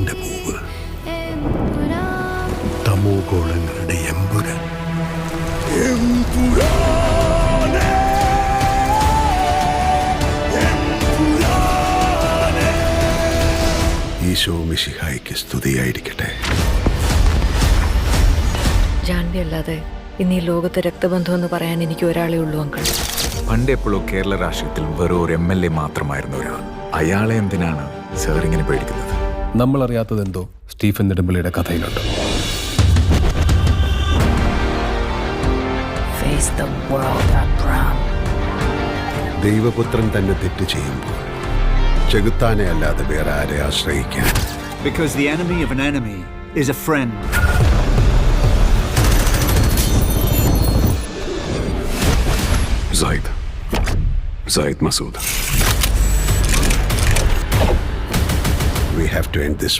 ത്യാഗത്തിന്റെ പൂവ്, തമോ ഗോളങ്ങളുടെ എമ്പുരാൻ. ഈശോ മിശിഹായ്ക്ക് സ്തുതിയായിരിക്കട്ടെ. ജാൻവി അല്ലാതെ ഇന്ന് ഈ ലോകത്തെ രക്തബന്ധം എന്ന് പറയാൻ എനിക്ക് ഒരാളേ ഉള്ളൂ അങ്കിൾ. പണ്ടെപ്പോഴോ കേരള രാഷ്ട്രീയത്തിൽ വെറും ഒരു MLA മാത്രമായിരുന്നു ഒരാൾ. അയാളെ എന്തിനാണ് സാർ ഇങ്ങനെ പേടിക്കുന്നത്? നമ്മൾ അറിയാത്തതെന്തോ സ്റ്റീഫൻ നെടുമ്പള്ളിയുടെ കഥയിലുണ്ട്. ദൈവപുത്രൻ തന്നെ തെറ്റ് ചെയ്യുമ്പോൾ ചെകുത്താനെ അല്ലാതെ വേറെ ആരെ ആശ്രയിക്കാൻ? Because the enemy of an enemy is a friend. Zaid Masood. We have to end this